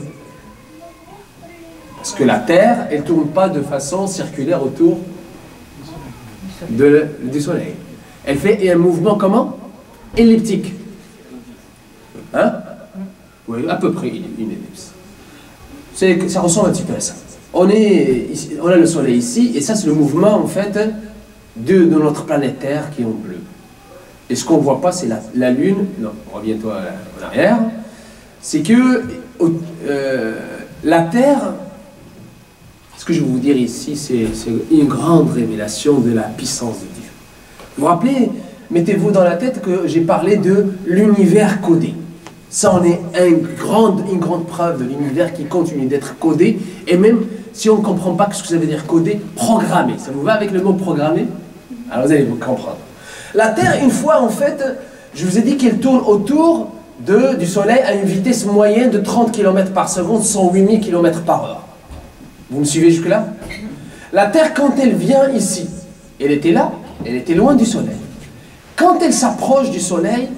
Parce que la Terre, elle ne tourne pas de façon circulaire autour du Soleil. Elle fait un mouvement comment? Elliptique. Hein? Oui, à peu près une ellipse. Ça ressemble un petit peu à ça. On a le Soleil ici, et ça c'est le mouvement en fait de notre planète Terre qui est en bleu. Et ce qu'on ne voit pas, c'est la Lune. Non, reviens-toi en arrière. C'est que la Terre, ce que je vais vous dire ici, c'est une grande révélation de la puissance de Dieu. Vous vous rappelez, mettez-vous dans la tête que j'ai parlé de l'univers codé. Ça en est une grande preuve de l'univers qui continue d'être codé, et même si on ne comprend pas ce que ça veut dire codé, programmé. Ça vous va avec le mot programmé? Alors vous allez vous comprendre. La Terre, une fois en fait, je vous ai dit qu'elle tourne autour du Soleil à une vitesse moyenne de 30 km par seconde, 108 000 km par heure. Vous me suivez jusque-là? La Terre, quand elle vient ici, elle était là, elle était loin du Soleil. Quand elle s'approche du Soleil,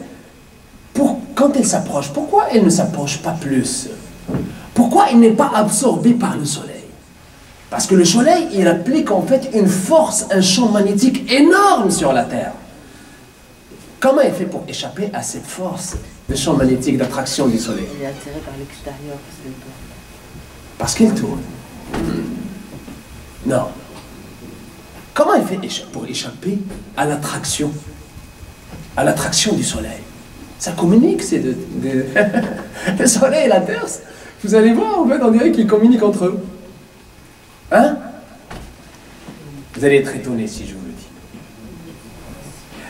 quand elle s'approche, pourquoi elle ne s'approche pas plus? Pourquoi elle n'est pas absorbée par le Soleil? Parce que le Soleil, il applique en fait une force, un champ magnétique énorme sur la Terre. Comment elle fait pour échapper à cette force de champ magnétique d'attraction du Soleil? Elle est attirée par l'extérieur parce qu'elle tourne. Parce qu'elle tourne. Non. Comment elle fait pour échapper à l'attraction? À l'attraction du Soleil. Ça communique, c'est le Soleil et la Terre. Vous allez voir, en fait, on dirait qu'ils communiquent entre eux. Hein? Vous allez être étonnés si je vous le dis.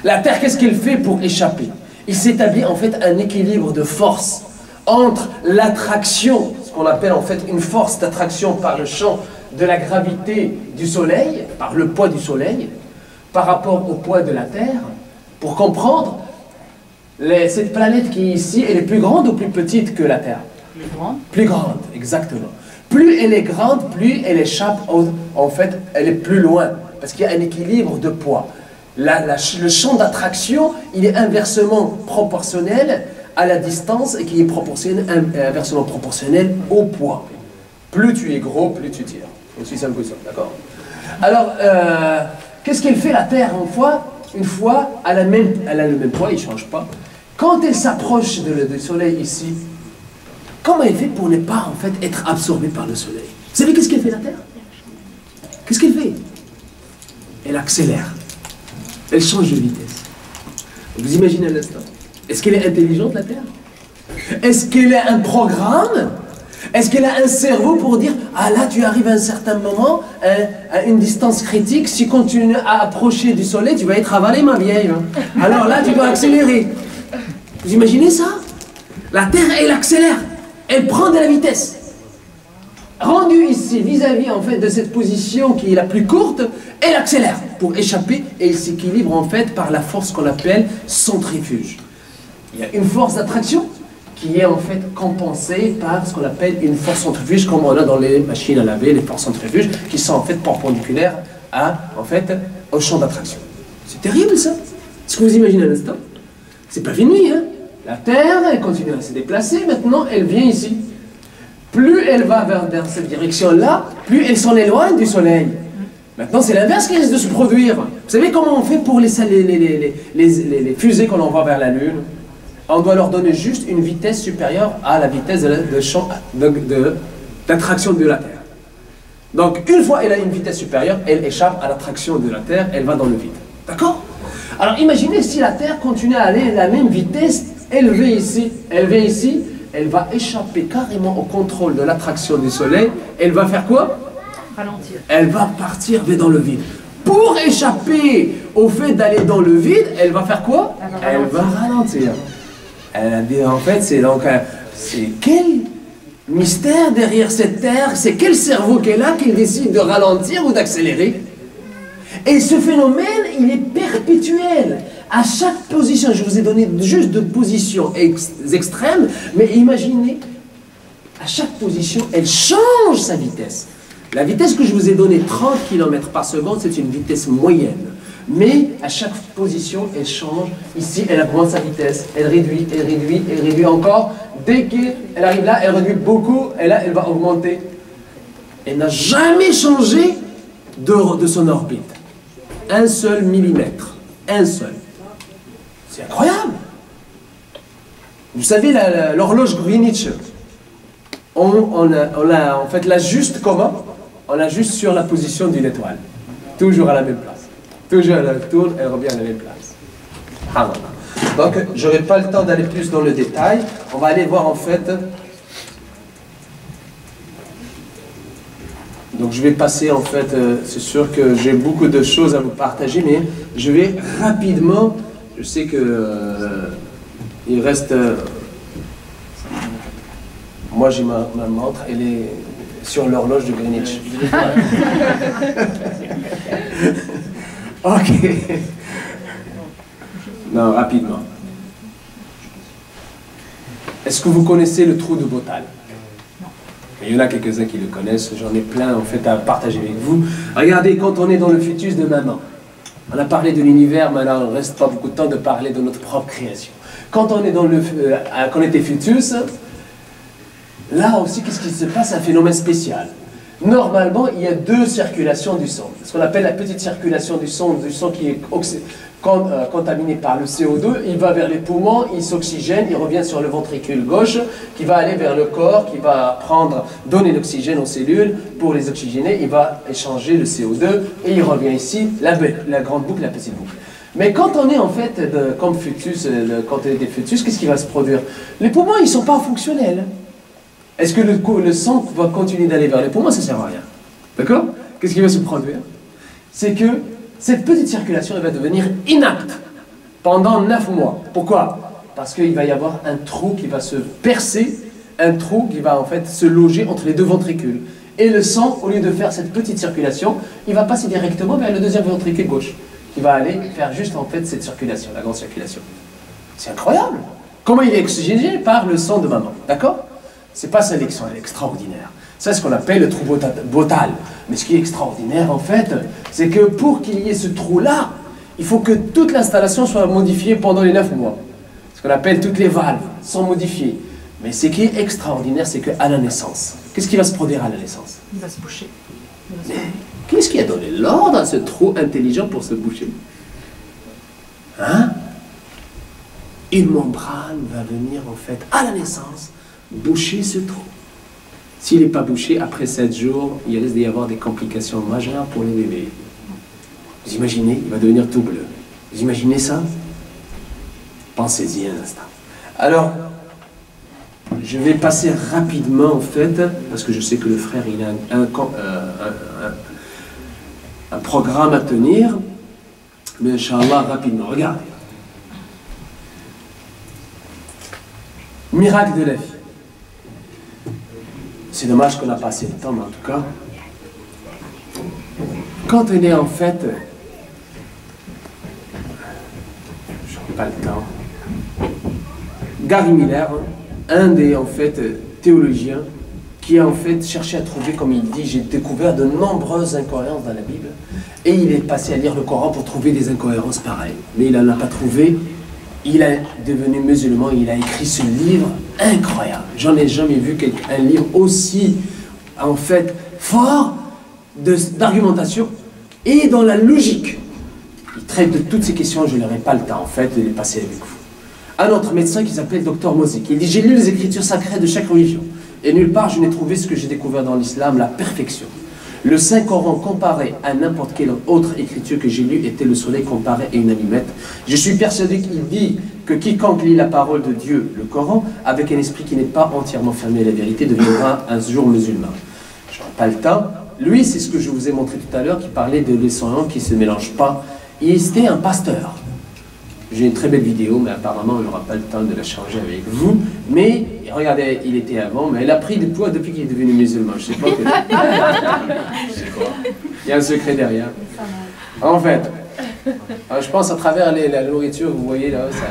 La Terre, qu'est-ce qu'elle fait pour échapper? Il s'établit en fait un équilibre de force entre l'attraction, ce qu'on appelle en fait une force d'attraction par le champ de la gravité du Soleil, par le poids du Soleil, par rapport au poids de la Terre. Pour comprendre, cette planète qui est ici, elle est plus grande ou plus petite que la Terre? Plus grande. Plus grande, exactement. Plus elle est grande, plus elle échappe, en fait, elle est plus loin, parce qu'il y a un équilibre de poids. Le champ d'attraction, il est inversement proportionnel à la distance et qui est inversement proportionnel au poids. Plus tu es gros, plus tu tires. Aussi simple que ça, d'accord? Alors, qu'est-ce qu'elle fait la Terre une fois, elle a le même poids, il ne change pas. Quand elle s'approche du Soleil ici, comment elle fait pour ne pas en fait être absorbée par le Soleil? Vous savez qu'est-ce qu'elle fait la Terre? Qu'est-ce qu'elle fait? Elle accélère. Elle change de vitesse. Vous imaginez un instant. Est-ce qu'elle est intelligente la Terre? Est-ce qu'elle a un programme? Est-ce qu'elle a un cerveau pour dire « Ah là, tu arrives à un certain moment, à une distance critique, si tu continues à approcher du Soleil, tu vas être avalé, ma vieille. Alors là, tu dois accélérer. » Vous imaginez ça? La Terre, elle accélère. Elle prend de la vitesse. Rendu rendue ici, vis-à-vis en fait de cette position qui est la plus courte, elle accélère pour échapper et il s'équilibre en fait par la force qu'on appelle centrifuge. Il y a une force d'attraction qui est en fait compensée par ce qu'on appelle une force centrifuge, comme on a dans les machines à laver, les forces centrifuges qui sont en fait perpendiculaires au champ d'attraction. C'est terrible ça. Est-ce que vous imaginez un instant? C'est pas fini, hein? La Terre, elle continue à se déplacer, maintenant elle vient ici. Plus elle va vers cette direction-là, plus elle s'en éloigne du Soleil. Maintenant, c'est l'inverse qui risque de se produire. Vous savez comment on fait pour les fusées qu'on envoie vers la Lune? On doit leur donner juste une vitesse supérieure à la vitesse d'attraction de la Terre. Donc, une fois elle a une vitesse supérieure, elle échappe à l'attraction de la Terre, elle va dans le vide. D'accord? Alors, imaginez si la Terre continue à aller à la même vitesse, elle vient ici, elle va échapper carrément au contrôle de l'attraction du Soleil. Elle va faire quoi? Ralentir. Elle va partir dans le vide. Pour échapper au fait d'aller dans le vide, elle va faire quoi? Elle va ralentir. Elle a dit, en fait, c'est quel mystère derrière cette Terre? C'est quel cerveau qu'elle a qui décide de ralentir ou d'accélérer? Et ce phénomène, il est perpétuel. À chaque position, je vous ai donné juste deux positions extrêmes, mais imaginez, à chaque position, elle change sa vitesse. La vitesse que je vous ai donnée, 30 km par seconde, c'est une vitesse moyenne. Mais à chaque position, elle change. Ici, elle augmente sa vitesse, elle réduit encore. Dès qu'elle arrive là, elle réduit beaucoup, et là, elle va augmenter. Elle n'a jamais changé de son orbite. Un seul millimètre. Un seul. C'est incroyable. Vous savez, l'horloge Greenwich, on l'ajuste comment? On l'ajuste sur la position d'une étoile. Toujours à la même place. Toujours elle tourne, elle revient à la même place. Ah, voilà. Donc, je n'aurai pas le temps d'aller plus dans le détail. On va aller voir en fait. Donc, je vais passer en fait. C'est sûr que j'ai beaucoup de choses à vous partager, mais je vais rapidement. Je sais que il reste. Moi, j'ai ma montre, elle est sur l'horloge de Greenwich. Ok. Non, rapidement. Est-ce que vous connaissez le trou de Botal? Il y en a quelques-uns qui le connaissent, j'en ai plein en fait à partager avec vous. Regardez, quand on est dans le fœtus de maman, on a parlé de l'univers, maintenant il ne reste pas beaucoup de temps de parler de notre propre création. Quand on est dans quand on était fœtus, là aussi, qu'est-ce qui se passe? Un phénomène spécial. Normalement, il y a deux circulations du sang. Ce qu'on appelle la petite circulation du sang qui est contaminé par le CO2, il va vers les poumons, il s'oxygène, il revient sur le ventricule gauche, qui va aller vers le corps, qui va donner l'oxygène aux cellules pour les oxygéner, il va échanger le CO2 et il revient ici, la grande boucle, la petite boucle. Mais quand on est en fait comme fœtus, quand on est des fœtus, qu'est-ce qui va se produire? Les poumons, ils ne sont pas fonctionnels. Est-ce que le sang va continuer d'aller vers les poumons? Ça ne sert à rien. D'accord? Qu'est-ce qui va se produire? C'est que cette petite circulation elle va devenir inapte pendant 9 mois. Pourquoi? Parce qu'il va y avoir un trou qui va se percer, un trou qui va en fait se loger entre les deux ventricules. Et le sang, au lieu de faire cette petite circulation, il va passer directement vers le deuxième ventricule gauche, qui va aller faire juste en fait cette circulation, la grande circulation. C'est incroyable! Comment il est oxygéné? Par le sang de maman. D'accord? C'est pas sélection, elle est extraordinaire. C'est ce qu'on appelle le trou Botal. Mais ce qui est extraordinaire, en fait, c'est que pour qu'il y ait ce trou-là, il faut que toute l'installation soit modifiée pendant les 9 mois. Ce qu'on appelle toutes les valves sont modifiées. Mais ce qui est extraordinaire, c'est qu'à la naissance, qu'est-ce qui va se produire à la naissance? Il va se boucher. Mais qu'est-ce qui a donné l'ordre à ce trou intelligent pour se boucher? Hein? Une membrane va venir, en fait, à la naissance, boucher ce trou. S'il n'est pas bouché, après 7 jours, il risque d'y avoir des complications majeures pour les bébés. Vous imaginez, il va devenir tout bleu. Vous imaginez ça? Pensez-y un instant. Alors, je vais passer rapidement, en fait, parce que je sais que le frère, il a un programme à tenir. Mais Inch'Allah, rapidement, regardez. Miracle de la vie. C'est dommage qu'on n'a pas assez de temps, mais en tout cas, quand on est en fait, je n'ai pas le temps, Gary Miller, un des en fait théologiens, qui a en fait cherché à trouver, comme il dit, j'ai découvert de nombreuses incohérences dans la Bible, et il est passé à lire le Coran pour trouver des incohérences pareilles. Mais il n'en a pas trouvé. Il est devenu musulman, il a écrit ce livre incroyable. J'en ai jamais vu un livre aussi, en fait, fort d'argumentation et dans la logique. Il traite de toutes ces questions, je n'aurai pas le temps, en fait, de les passer avec vous. Un autre médecin qui s'appelle Dr Mozik, il dit, j'ai lu les écritures sacrées de chaque religion, et nulle part je n'ai trouvé ce que j'ai découvert dans l'islam, la perfection. Le Saint-Coran comparé à n'importe quelle autre écriture que j'ai lue était le soleil comparé à une allumette. Je suis persuadé qu'il dit que quiconque lit la parole de Dieu, le Coran, avec un esprit qui n'est pas entièrement fermé à la vérité, deviendra un jour musulman. Je n'aurai pas le temps. Lui, c'est ce que je vous ai montré tout à l'heure, qui parlait de l'essence qui ne se mélange pas. C'était un pasteur. J'ai une très belle vidéo, mais apparemment, on n'aura pas le temps de la changer avec vous. Mais, regardez, il était avant, mais il a pris du poids depuis qu'il est devenu musulman. Je ne sais pas. Je sais pas. Il y a un secret derrière. En fait, je pense à travers la nourriture, vous voyez là, ça...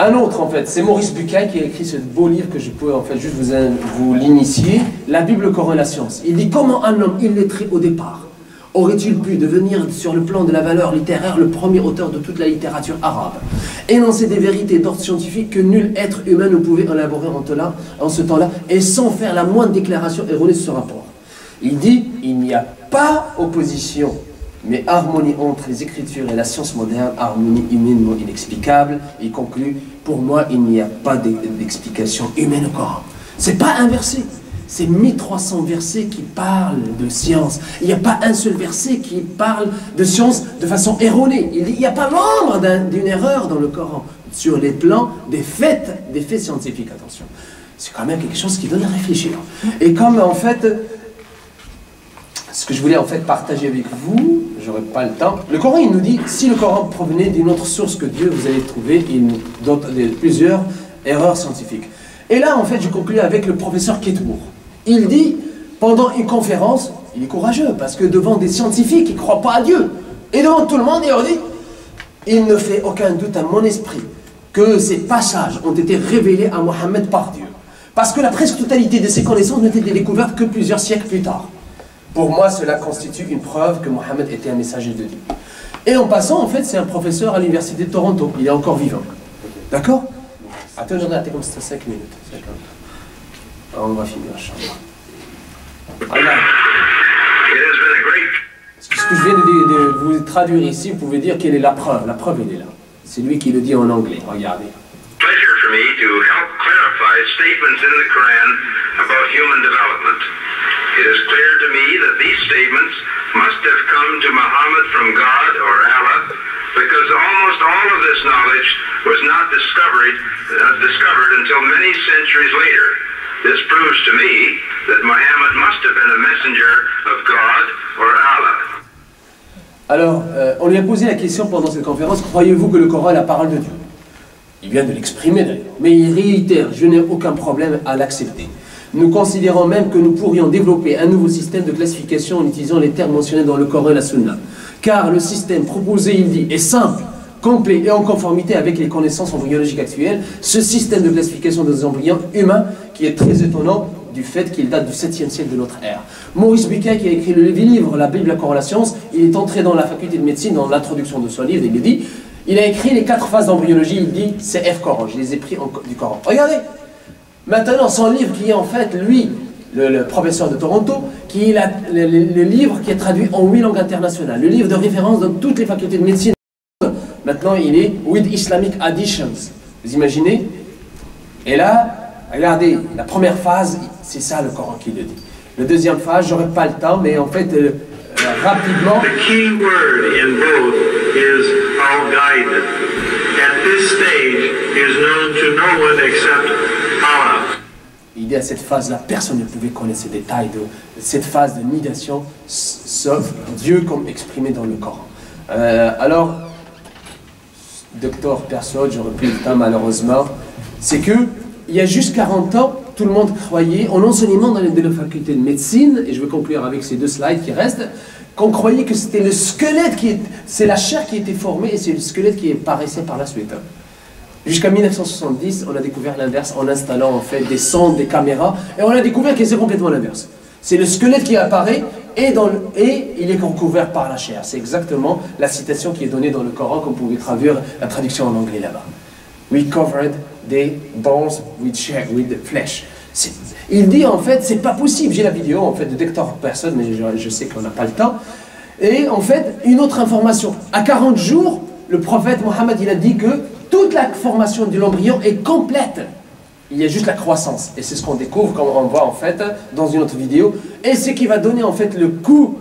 Un autre, en fait, c'est Maurice Bucaille qui a écrit ce beau livre que je peux, en fait, juste vous l'initier. La Bible, le Coran et la science. Il dit comment un homme illettré au départ aurait-il pu devenir, sur le plan de la valeur littéraire, le premier auteur de toute la littérature arabe, énoncer des vérités d'ordre scientifique que nul être humain ne pouvait élaborer en ce temps-là, et sans faire la moindre déclaration erronée sur ce rapport. Il dit, il n'y a pas opposition, mais harmonie entre les Écritures et la science moderne, harmonie humainement inexplicable. Il conclut, pour moi, il n'y a pas d'explication humaine au Coran. C'est pas inversé. C'est 1300 versets qui parlent de science. Il n'y a pas un seul verset qui parle de science de façon erronée. Il n'y a pas l'ombre d'une erreur dans le Coran sur les plans des faits scientifiques. Attention, c'est quand même quelque chose qui donne à réfléchir. Et comme en fait, ce que je voulais en fait partager avec vous, j'aurais pas le temps. Le Coran, il nous dit, si le Coran provenait d'une autre source que Dieu, vous allez trouver plusieurs erreurs scientifiques. Et là, en fait, je conclue avec le professeur Ketmour. Il dit, pendant une conférence, il est courageux, parce que devant des scientifiques qui ne croient pas à Dieu, et devant tout le monde, il leur dit, il ne fait aucun doute à mon esprit que ces passages ont été révélés à Mohammed par Dieu. Parce que la presque totalité de ces connaissances n'ont été découvertes que plusieurs siècles plus tard. Pour moi, cela constitue une preuve que Mohammed était un messager de Dieu. Et en passant, en fait, c'est un professeur à l'université de Toronto. Il est encore vivant. D'accord? Attends, j'en ai comme ça 5 minutes. Alors, on va finir, Inch'Allah. Voilà. Ce que je viens de vous traduire ici, vous pouvez dire quelle est la preuve. La preuve, elle est là. C'est lui qui le dit en anglais. Regardez. Pleasure for me to help clarify statements in the Quran about human development. It is clear to me that these statements must have come to Muhammad from God or Allah, because almost all of this knowledge was not discovered until many centuries later. This proves to me that Muhammad must have been a messenger of God or Allah. Alors, on lui a posé la question pendant cette conférence, croyez-vous que le Coran est la parole de Dieu? Il vient de l'exprimer d'ailleurs, mais il réitère, je n'ai aucun problème à l'accepter. Nous considérons même que nous pourrions développer un nouveau système de classification en utilisant les termes mentionnés dans le Coran et la Sunna. Car le système proposé, il dit, est simple, complet et en conformité avec les connaissances embryologiques actuelles. Ce système de classification des embryons humains qui est très étonnant du fait qu'il date du 7e siècle de notre ère. Maurice Bucaille, qui a écrit le livre La Bible, la Coran, la science, il est entré dans la faculté de médecine, dans l'introduction de son livre, il dit, il a écrit les 4 phases d'embryologie, il dit, c'est F Coran, je les ai pris du Coran. Regardez, maintenant son livre qui est en fait, lui, le professeur de Toronto, qui est le livre qui est traduit en 8 langues internationales, le livre de référence dans toutes les facultés de médecine. Maintenant, il est With Islamic Additions. Vous imaginez? Et là, regardez, la première phase, c'est ça le Coran qui le dit. La deuxième phase, j'aurais pas le temps, mais en fait, rapidement... The key word in both is al-guided. At this stage is known to no one except Allah. Il dit à cette phase-là, personne ne pouvait connaître ces détails de cette phase de nidation, sauf Dieu comme exprimé dans le Coran. Alors, docteur Persaud, j'aurais plus le temps malheureusement, c'est que il y a juste 40 ans, tout le monde croyait, en enseignement dans la faculté de médecine, et je vais conclure avec ces 2 slides qui restent, qu'on croyait que c'était le squelette c'est la chair qui était formée et c'est le squelette qui apparaissait par la suite. Jusqu'à 1970, on a découvert l'inverse en installant en fait des sondes, des caméras, et on a découvert que c'est complètement l'inverse. C'est le squelette qui apparaît et il est recouvert par la chair. C'est exactement la citation qui est donnée dans le Coran, comme vous pouvez traduire la traduction en anglais là-bas. We covered the bones with flesh. Il dit en fait, c'est pas possible. J'ai la vidéo en fait de Dr. Person, mais je sais qu'on n'a pas le temps. Et en fait, une autre information. À 40 jours, le prophète Mohammed il a dit que toute la formation de l'embryon est complète. Il y a juste la croissance. Et c'est ce qu'on découvre, comme on voit en fait dans une autre vidéo. Et ce qui va donner en fait le coup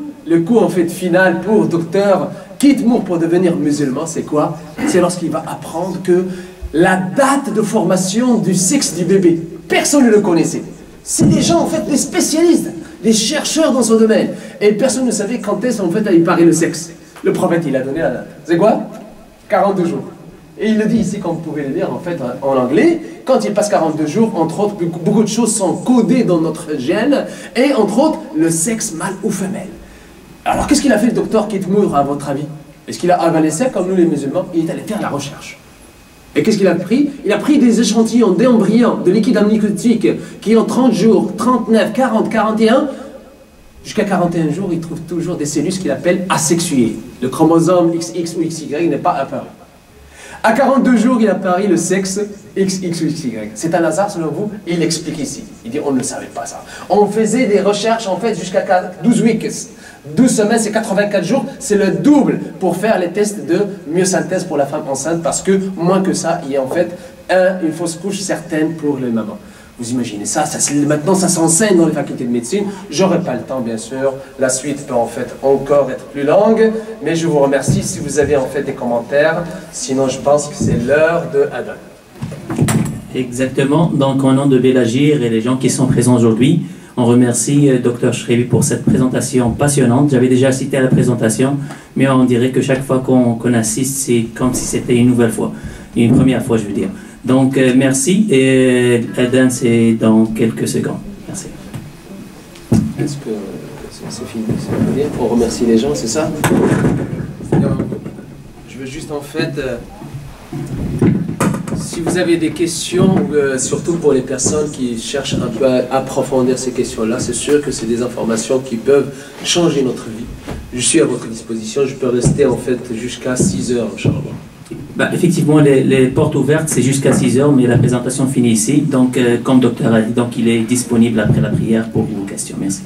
en fait final pour Dr. Keith Moore pour devenir musulman, c'est quoi? C'est lorsqu'il va apprendre que la date de formation du sexe du bébé, personne ne le connaissait. C'est des gens en fait, des spécialistes, des chercheurs dans son domaine. Et personne ne savait quand est-ce en fait il paraît le sexe. Le prophète il a donné la date. C'est quoi? 42 jours. Et il le dit ici, comme vous pouvez le lire en fait en anglais, quand il passe 42 jours, entre autres, beaucoup de choses sont codées dans notre gène, et entre autres, le sexe mâle ou femelle. Alors qu'est-ce qu'il a fait le docteur Keith Moore à votre avis? Est-ce qu'il a avalé ça comme nous les musulmans? Il est allé faire la recherche. Et qu'est-ce qu'il a pris? Il a pris des échantillons d'embryons, de liquide amniotique, qui ont 30 jours, 39, 40, 41, jusqu'à 41 jours, il trouve toujours des cellules qu'il appelle asexuées. Le chromosome XX ou XY n'est pas apparu. À 42 jours, il apparaît le sexe XX ou XY. C'est un hasard selon vous? Il l'explique ici. Il dit, on ne savait pas ça. On faisait des recherches en fait jusqu'à 12 weeks. 12 semaines, c'est 84 jours, c'est le double pour faire les tests de myosynthèse pour la femme enceinte, parce que moins que ça, il y a en fait une fausse couche certaine pour les mamans. Vous imaginez ça, maintenant ça s'enseigne dans les facultés de médecine. J'aurai pas le temps bien sûr, la suite peut en fait encore être plus longue, mais je vous remercie si vous avez en fait des commentaires, sinon je pense que c'est l'heure de Adam. Exactement, donc au nom de Bélagir et les gens qui sont présents aujourd'hui, on remercie Dr. Chrevi pour cette présentation passionnante. J'avais déjà assisté à la présentation, mais on dirait que chaque fois qu'on assiste, c'est comme si c'était une nouvelle fois. Une première fois, je veux dire. Donc, merci. Et Adam, c'est dans quelques secondes. Merci. Est-ce que c'est fini? On remercie les gens, c'est ça? Je veux juste en fait... si vous avez des questions, surtout pour les personnes qui cherchent un peu à approfondir ces questions-là, c'est sûr que c'est des informations qui peuvent changer notre vie. Je suis à votre disposition, je peux rester en fait jusqu'à 6 heures, Inch'Allah. Bah, effectivement, les portes ouvertes, c'est jusqu'à 6 heures, mais la présentation finit ici. Donc, comme le docteur a dit, donc, il est disponible après la prière pour vos questions. Merci.